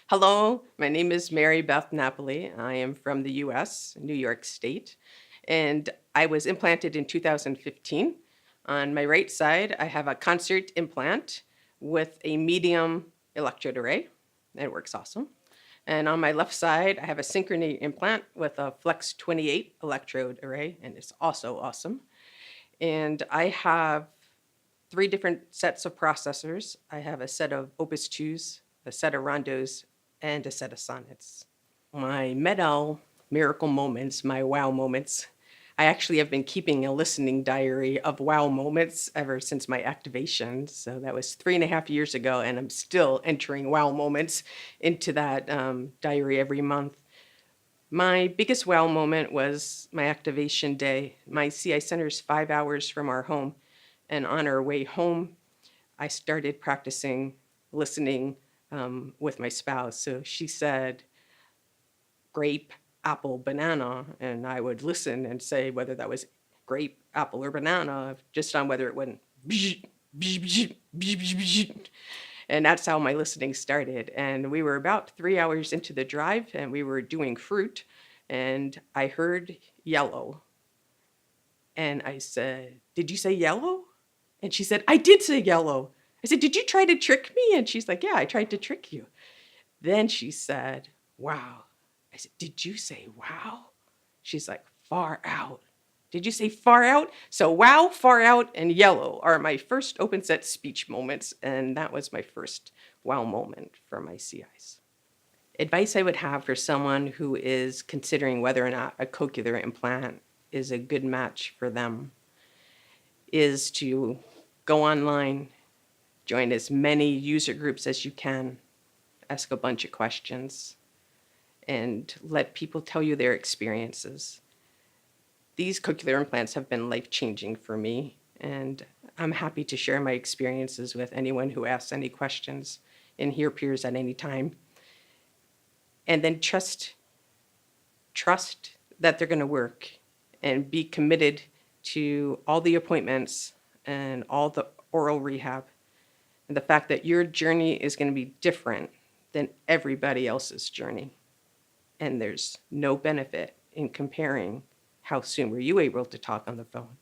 Hello, my name is Mary Beth Napoli. I am from the US, New York State, and I was implanted in 2015. On my right side, I have a concert implant with a medium electrode array. It works awesome. And on my left side, I have a synchrony implant with a Flex 28 electrode array, and it's also awesome. And I have three different sets of processors. I have a set of Opus 2s, a set of rondos, and a set of sonnets. My Medal miracle moments, my wow moments. I actually have been keeping a listening diary of wow moments ever since my activation. So that was 3.5 years ago, and I'm still entering wow moments into that diary every month. My biggest wow moment was my activation day. My CI center is 5 hours from our home. And on our way home, I started practicing listening with my spouse. So she said, grape, apple, banana. And I would listen and say whether that was grape, apple, or banana, just on whether it went. And that's how my listening started. And we were about 3 hours into the drive, and we were doing fruit. And I heard yellow. And I said, "Did you say yellow?" And she said, "I did say yellow." I said, "Did you try to trick me?" And she's like, "Yeah, I tried to trick you." Then she said, "Wow." I said, "Did you say wow?" She's like, "Far out." Did you say far out? So wow, far out, and yellow are my first open set speech moments. And that was my first wow moment for my CIs. Advice I would have for someone who is considering whether or not a cochlear implant is a good match for them is to go online, join as many user groups as you can, ask a bunch of questions, and let people tell you their experiences. These cochlear implants have been life-changing for me, and I'm happy to share my experiences with anyone who asks any questions in HearPeers at any time. And then trust that they're going to work, and be committed to all the appointments and all the aural rehab, and the fact that your journey is going to be different than everybody else's journey. And there's no benefit in comparing how soon were you able to talk on the phone,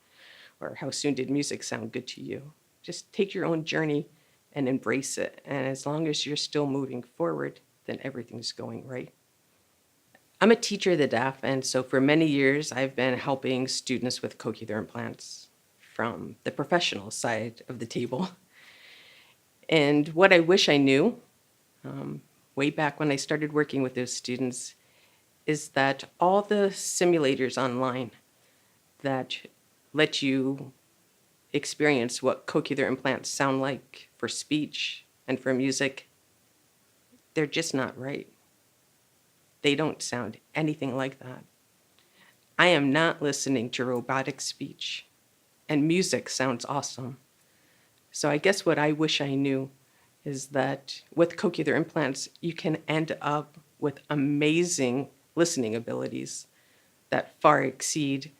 or how soon did music sound good to you. Just take your own journey and embrace it. And as long as you're still moving forward, then everything's going right. I'm a teacher of the deaf, and so for many years, I've been helping students with cochlear implants from the professional side of the table. And what I wish I knew way back when I started working with those students is that all the simulators online that let you experience what cochlear implants sound like for speech and for music, they're just not right. They don't sound anything like that. I am not listening to robotic speech, and music sounds awesome. So I guess what I wish I knew is that with cochlear implants, you can end up with amazing listening abilities that far exceed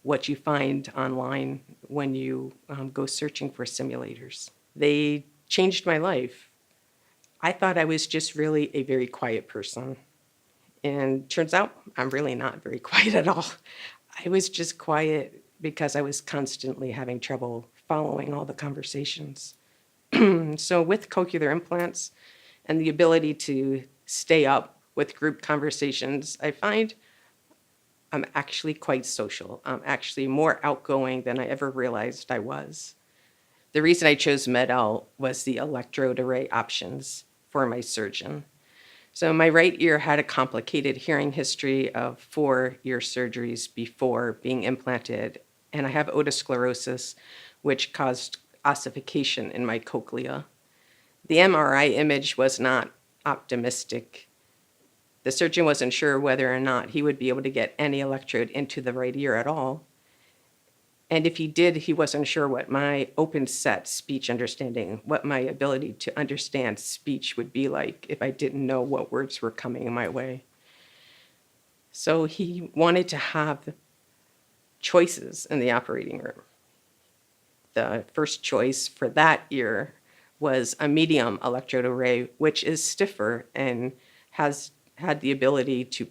what you find online when you go searching for simulators. They changed my life. I thought I was just really a very quiet person. And turns out I'm really not very quiet at all. I was just quiet because I was constantly having trouble following all the conversations. So with cochlear implants and the ability to stay up with group conversations, I find I'm actually quite social. I'm actually more outgoing than I ever realized I was. The reason I chose Med-El was the electrode array options for my surgeon. So my right ear had a complicated hearing history of 4 ear surgeries before being implanted, and I have otosclerosis, which caused ossification in my cochlea. The MRI image was not optimistic. The surgeon wasn't sure whether or not he would be able to get any electrode into the right ear at all. And if he did, he wasn't sure what my open set speech understanding, what my ability to understand speech would be like if I didn't know what words were coming my way. So he wanted to have choices in the operating room. The first choice for that ear was a medium electrode array, which is stiffer and has had the ability to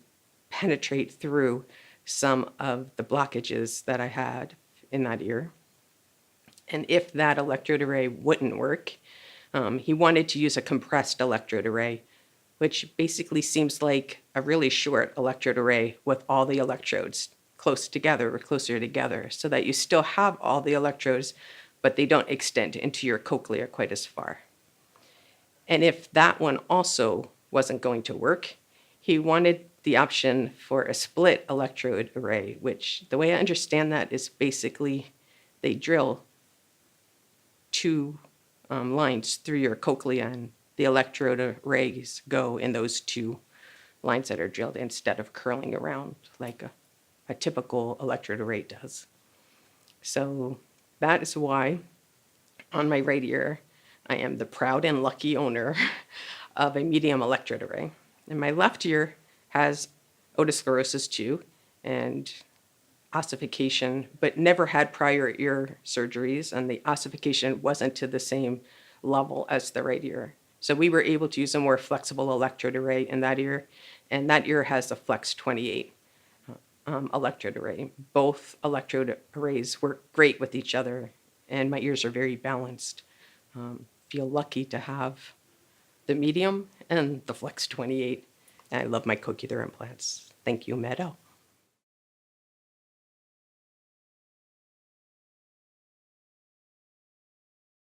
penetrate through some of the blockages that I had in that ear. And if that electrode array wouldn't work, he wanted to use a compressed electrode array, which basically seems like a really short electrode array with all the electrodes close together or closer together, so that you still have all the electrodes, but they don't extend into your cochlea quite as far. And if that one also wasn't going to work, he wanted the option for a split electrode array, which the way I understand that is basically they drill two lines through your cochlea, and the electrode arrays go in those two lines that are drilled instead of curling around like a typical electrode array does. So that is why on my right ear, I am the proud and lucky owner of a medium electrode array. And my left ear has otosclerosis too, and ossification, but never had prior ear surgeries, and the ossification wasn't to the same level as the right ear. So we were able to use a more flexible electrode array in that ear, and that ear has a Flex 28 electrode array. Both electrode arrays work great with each other, and my ears are very balanced. Feel lucky to have the medium and the Flex 28, and I love my cochlear implants. Thank you, Meadow.